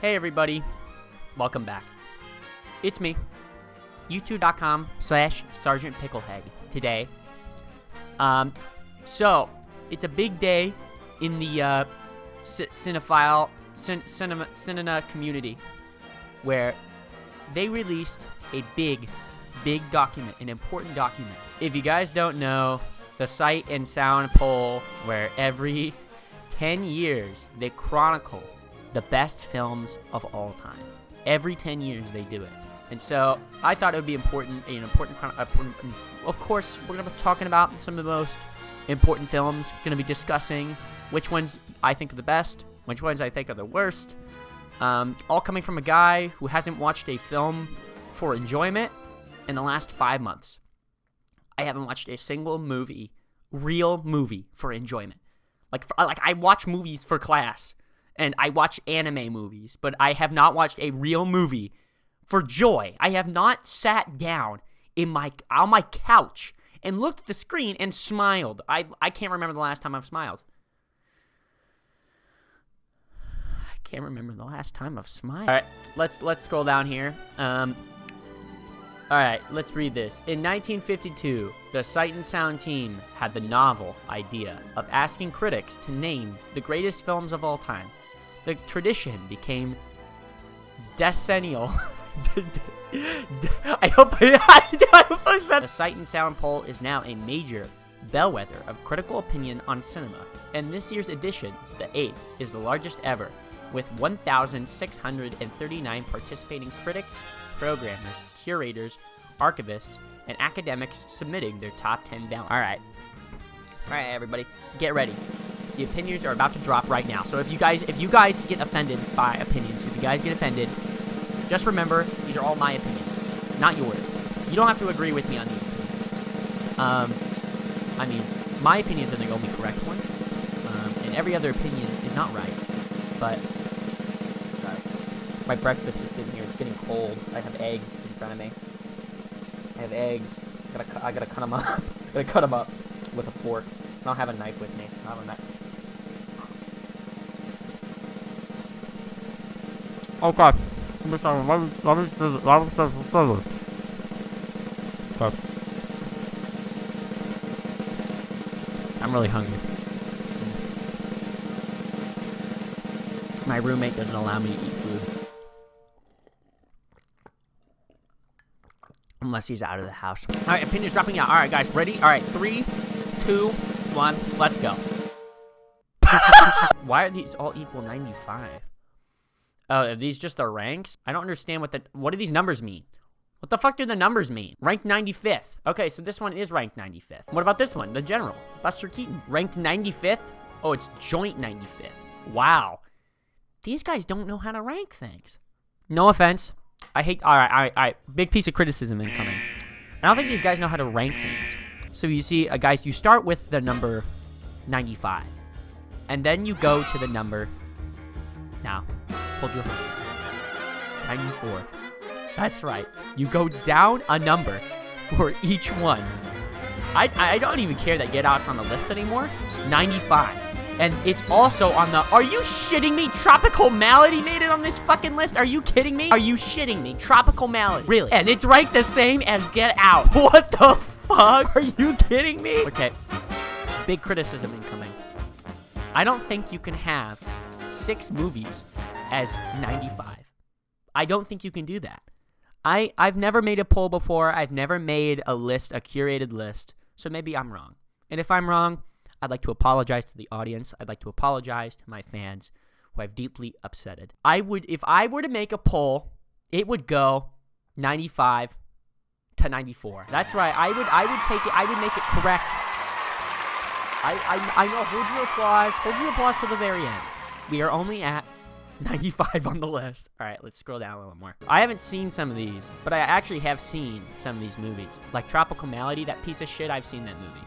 Hey everybody, welcome back. It's me, youtube.com/Sergeant Picklehead today. So, it's a big day in the cinema community where they released a big document, an important document. If you guys don't know, the Sight and Sound poll, where every 10 years they chronicle the best films of all time. Every 10 years they do it. And so I thought it would be important. Of course, we're going to be talking about some of the most important films. Going to be discussing which ones I think are the best, which ones I think are the worst. All coming from a guy who hasn't watched a film for enjoyment in the last 5 months. I haven't watched a single movie, real movie, for enjoyment. Like I watch movies for class, and I watch anime movies, but I have not watched a real movie for joy. I have not sat down on my couch and looked at the screen and smiled. I can't remember the last time I've smiled. All right, let's scroll down here. All right, let's read this. In 1952, the Sight and Sound team had the novel idea of asking critics to name the greatest films of all time. The tradition became decennial. I hope I said. The Sight and Sound poll is now a major bellwether of critical opinion on cinema, and this year's edition, the 8th, is the largest ever, with 1,639 participating critics, programmers, curators, archivists, and academics submitting their top 10 ballots. All right, everybody, get ready. The opinions are about to drop right now. So if you guys get offended by opinions, just remember these are all my opinions, not yours. You don't have to agree with me on these opinions. I mean, my opinions are the only correct ones, and every other opinion is not right. But my breakfast is sitting here. It's getting cold. I have eggs in front of me. I gotta cut them up. I gotta cut them up with a fork. I don't have a knife with me. I don't have a knife. Okay. I'm really hungry. My roommate doesn't allow me to eat food unless he's out of the house. All right, opinions dropping out. All right, guys, ready? All right, 3, 2, 1, let's go. Why are these all equal 95? Oh, are these just the ranks? I don't understand what do these numbers mean? What the fuck do the numbers mean? Ranked 95th. Okay, so this one is ranked 95th. What about this one? The General, Buster Keaton. Ranked 95th? Oh, it's joint 95th. Wow. These guys don't know how to rank things. No offense. All right. Big piece of criticism incoming. I don't think these guys know how to rank things. So you see, guys, you start with the number 95. And then you go to the number... Now, hold your horses. 94. That's right. You go down a number for each one. I don't even care that Get Out's on the list anymore. 95. And it's also on the... Are you shitting me? Tropical Malady made it on this fucking list? Are you kidding me? Are you shitting me? Tropical Malady. Really? And it's ranked the same as Get Out. What the fuck? Are you kidding me? Okay. Big criticism incoming. I don't think you can have 6 movies as 95. I don't think you can do that. I've never made a poll before. I've never made a list, a curated list. So maybe I'm wrong. And if I'm wrong, I'd like to apologize to the audience. I'd like to apologize to my fans who I've deeply upsetted. If I were to make a poll, it would go 95 to 94. That's right. I would take it. I would make it correct. I know. Hold your applause. Hold your applause to the very end. We are only at 95 on the list. All right, let's scroll down a little more. I haven't seen some of these, but I actually have seen some of these movies. Like Tropical Malady, that piece of shit, I've seen that movie.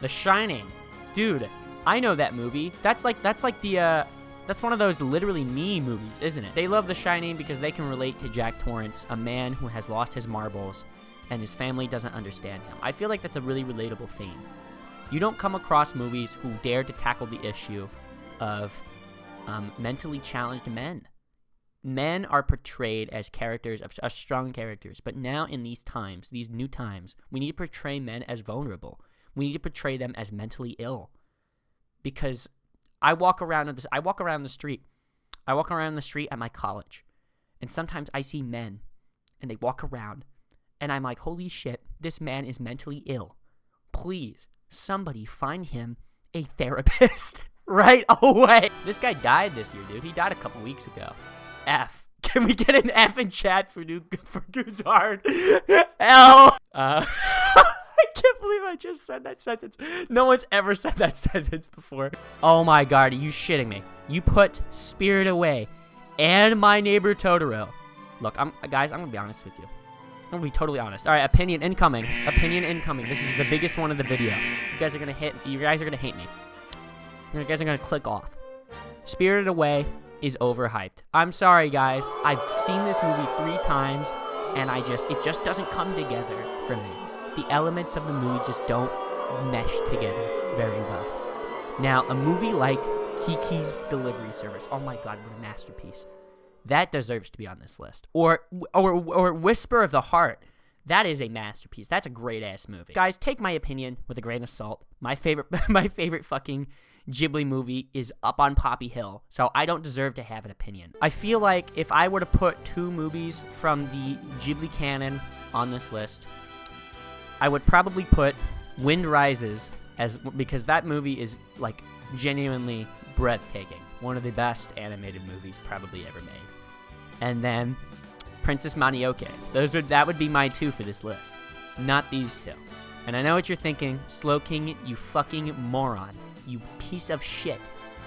The Shining. Dude, I know that movie. That's one of those literally me movies, isn't it? They love The Shining because they can relate to Jack Torrance, a man who has lost his marbles and his family doesn't understand him. I feel like that's a really relatable theme. You don't come across movies who dare to tackle the issue of mentally challenged men. Men are portrayed as characters, as strong characters, but now in these times, these new times, we need to portray men as vulnerable. We need to portray them as mentally ill. Because I walk around the street at my college, and sometimes I see men, and they walk around, and I'm like, holy shit, this man is mentally ill. Please, somebody find him a therapist right away. This guy died this year, dude. He died a couple weeks ago. F. Can we get an F in chat for Gutard? L. I can't believe I just said that sentence. No one's ever said that sentence before. Oh my god, are you shitting me? You put Spirit Away and My Neighbor Totoro. Look, guys, I'm gonna be honest with you. I'm gonna be totally honest. All right, opinion incoming. Opinion incoming. This is the biggest one of the video. You guys are gonna hate me. You guys are gonna click off. Spirited Away is overhyped. I'm sorry, guys. I've seen this movie 3 times, and it just doesn't come together for me. The elements of the movie just don't mesh together very well. Now, a movie like Kiki's Delivery Service, oh my god, what a masterpiece. That deserves to be on this list. Or Whisper of the Heart. That is a masterpiece. That's a great-ass movie. Guys, take my opinion with a grain of salt. My favorite fucking Ghibli movie is Up on Poppy Hill, so I don't deserve to have an opinion. I feel like if I were to put 2 movies from the Ghibli canon on this list, I would probably put Wind Rises because that movie is like genuinely breathtaking. One of the best animated movies probably ever made. And then Princess Mononoke. That would be my 2 for this list, not these 2. And I know what you're thinking, Slowking, you fucking moron. You piece of shit.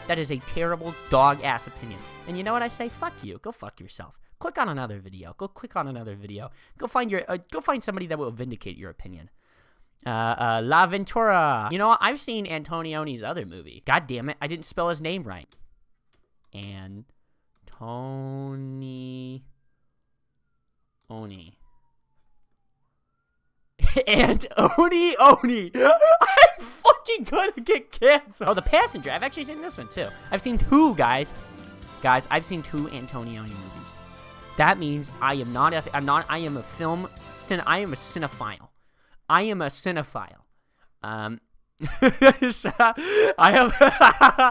That is a terrible dog-ass opinion. And you know what I say? Fuck you. Go fuck yourself. Click on another video. Go click on another video. Go find somebody that will vindicate your opinion. La Ventura. You know what? I've seen Antonioni's other movie. God damn it. I didn't spell his name right. Antoni. Oni. I'm fucking gonna get canceled. Oh, The Passenger. I've actually seen this one too. I've seen 2, guys. I've seen 2 Antonioni movies. That means I am a cinephile. I am a cinephile.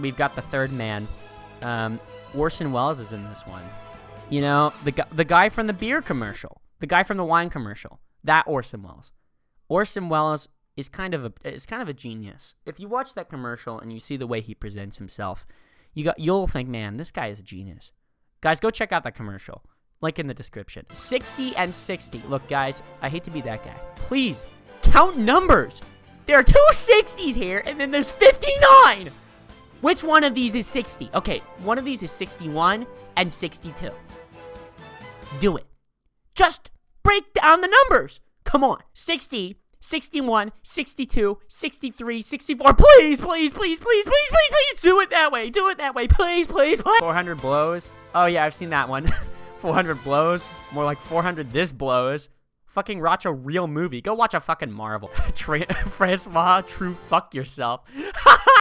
We've got The Third Man. Orson Welles is in this one. You know, the guy from the beer commercial. The guy from the wine commercial. That Orson Welles. Orson Welles is kind of a genius. If you watch that commercial and you see the way he presents himself, you'll think, man, this guy is a genius. Guys, go check out that commercial. Link in the description. 60 and 60. Look, guys, I hate to be that guy. Please, count numbers. There are 2 60s here, and then there's 59. Which one of these is 60? Okay, one of these is 61 and 62. Do it. Just break down the numbers. Come on. 60, 61, 62, 63, 64. Please. Do it that way. Please. 400 blows. Oh, yeah, I've seen that one. 400 blows. More like 400 this blows. Fucking watch a real movie. Go watch a fucking Marvel. Francois, true fuck yourself.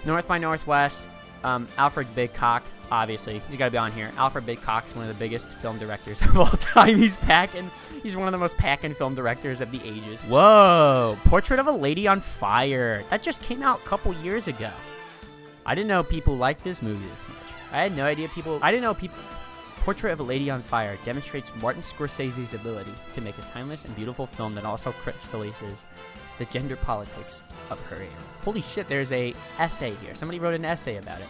North by Northwest. Alfred Bigcock. Obviously, he's got to be on here. Alfred Bigcock is one of the biggest film directors of all time. He's one of the most packing film directors of the ages. Whoa! Portrait of a Lady on Fire. That just came out a couple years ago. I didn't know people liked this movie this much. I didn't know people. Portrait of a Lady on Fire demonstrates Martin Scorsese's ability to make a timeless and beautiful film that also crystallizes the gender politics of her era. Holy shit, there's a essay here. Somebody wrote an essay about it.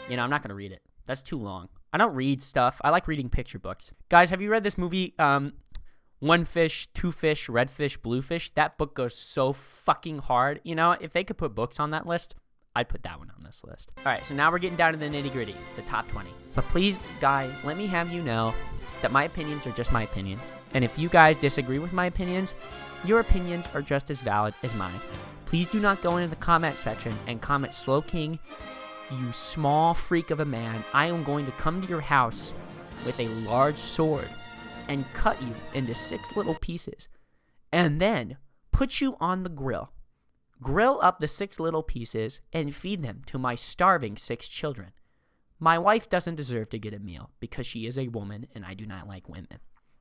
You know, I'm not going to read it. That's too long. I don't read stuff. I like reading picture books. Guys, have you read this movie, One Fish, Two Fish, Red Fish, Blue Fish? That book goes so fucking hard. You know, if they could put books on that list, I'd put that one on this list. All right, so now we're getting down to the nitty-gritty, the top 20. But please, guys, let me have you know that my opinions are just my opinions. And if you guys disagree with my opinions, your opinions are just as valid as mine. Please do not go into the comment section and comment Slowking, you small freak of a man. I am going to come to your house with a large sword and cut you into 6 little pieces and then put you on the grill. Grill up the 6 little pieces and feed them to my starving 6 children. My wife doesn't deserve to get a meal because she is a woman and I do not like women.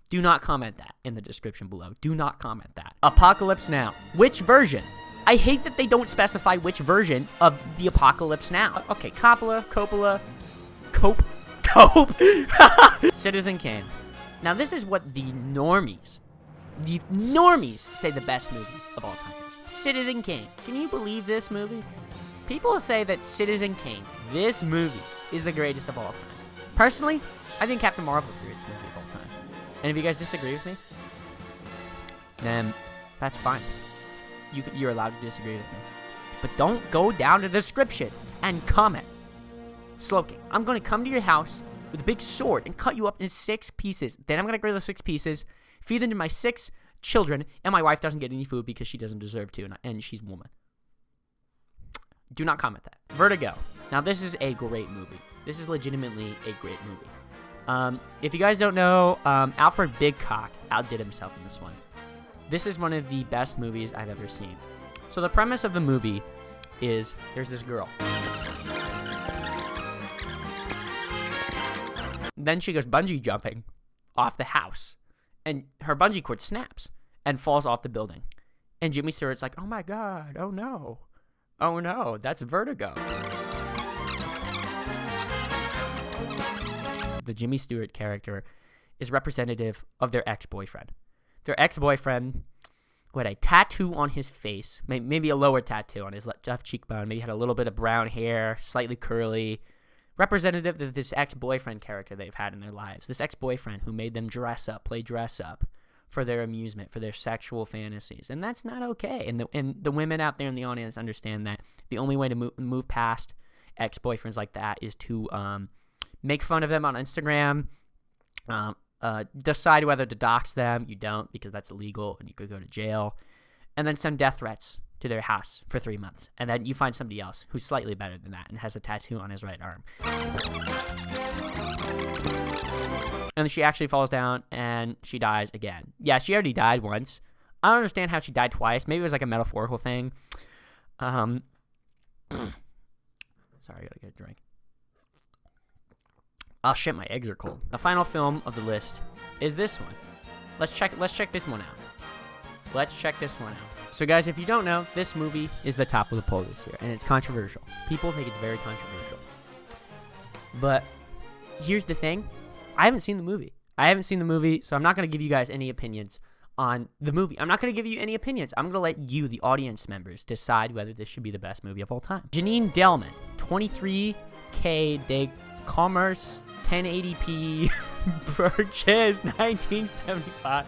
Do not comment that in the description below. Do not comment that. Apocalypse Now. Which version? I hate that they don't specify which version of the Apocalypse Now. Okay, Coppola. Cope. Citizen Kane. Now this is what the normies say the best movie of all time is. Citizen Kane. Can you believe this movie? People say that Citizen Kane, this movie, is the greatest of all time. Personally, I think Captain Marvel's the greatest movie of all time. And if you guys disagree with me, then that's fine. You're allowed to disagree with me. But don't go down to the description and comment. Slowking, I'm going to come to your house with a big sword and cut you up in 6 pieces. Then I'm going to grill the 6 pieces, feed them to my 6 children, and my wife doesn't get any food because she doesn't deserve to, and she's a woman. Do not comment that. Vertigo. Now, this is a great movie. This is legitimately a great movie. If you guys don't know, Alfred Bigcock outdid himself in this one. This is one of the best movies I've ever seen. So the premise of the movie is there's this girl. Then she goes bungee jumping off the house. And her bungee cord snaps and falls off the building. And Jimmy Stewart's like, oh my God, oh no. Oh no, that's vertigo. The Jimmy Stewart character is representative of their ex-boyfriend. Their ex-boyfriend who had a tattoo on his face, maybe a lower tattoo on his left cheekbone, maybe had a little bit of brown hair, slightly curly, representative of this ex-boyfriend character they've had in their lives. This ex-boyfriend who made them play dress up for their amusement, for their sexual fantasies. And that's not okay. And the women out there in the audience understand that the only way to move past ex-boyfriends like that is to make fun of them on Instagram, decide whether to dox them. You don't, because that's illegal and you could go to jail. And then send death threats to their house for 3 months. And then you find somebody else who's slightly better than that and has a tattoo on his right arm. And she actually falls down and she dies again. Yeah, she already died once. I don't understand how she died twice. Maybe it was like a metaphorical thing. Sorry, I gotta get a drink. Oh shit, my eggs are cold. The final film of the list is this one. Let's check this one out. Let's check this one out. So guys, if you don't know, this movie is the top of the poll this year, and it's controversial. People think it's very controversial. But here's the thing. I haven't seen the movie, so I'm not going to give you guys any opinions on the movie. I'm not going to give you any opinions. I'm going to let you, the audience members, decide whether this should be the best movie of all time. Janine Delman, 23K de Commerce, 1080p, purchase, 1975.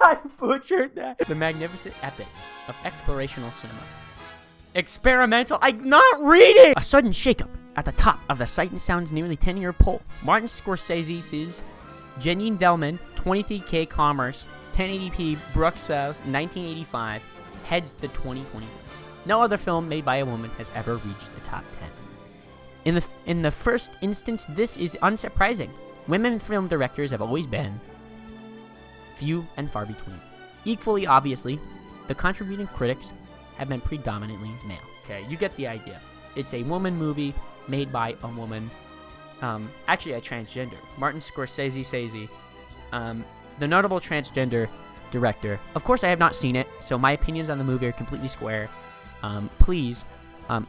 I butchered that. The magnificent epic of explorational cinema. Experimental. I'm not reading! A sudden shakeup at the top of the Sight and Sound's nearly 10-year poll. Martin Scorsese's Janine Delman, 23K Commerce, 1080p, Bruxelles, 1985, heads the 2020 list. No other film made by a woman has ever reached the top 10. In the first instance, this is unsurprising. Women film directors have always been few and far between. Equally obviously, the contributing critics have been predominantly male. Okay, you get the idea. It's a woman movie made by a woman, actually a transgender. Martin Scorsese, the notable transgender director. Of course, I have not seen it, so my opinions on the movie are completely square. Please,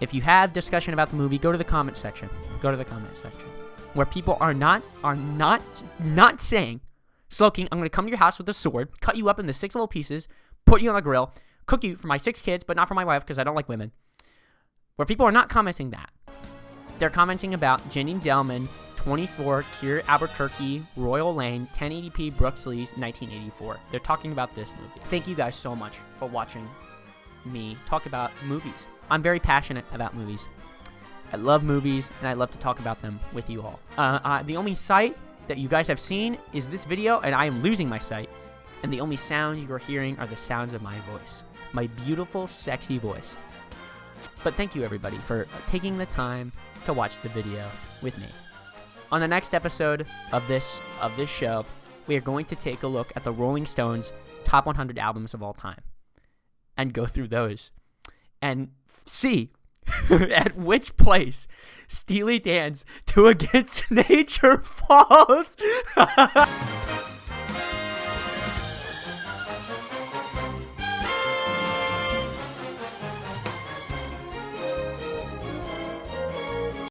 if you have discussion about the movie, go to the comment section. Go to the comment section where people are not saying, Slowking, I'm going to come to your house with a sword, cut you up into 6 little pieces, put you on a grill, cook you for my 6 kids, but not for my wife because I don't like women. Where people are not commenting that. They're commenting about Janine Delman, 24, Keir Albuquerque, Royal Lane, 1080p, Bruxelles, 1984. They're talking about this movie. Thank you guys so much for watching me talk about movies. I'm very passionate about movies. I love movies, and I love to talk about them with you all. The only sight that you guys have seen is this video, and I am losing my sight. And the only sound you are hearing are the sounds of my voice. My beautiful, sexy voice. But thank you, everybody, for taking the time to watch the video with me. On the next episode of this show, we are going to take a look at the Rolling Stones' top 100 albums of all time. And go through those. And see At which place Steely Dan's 2 Against Nature falls.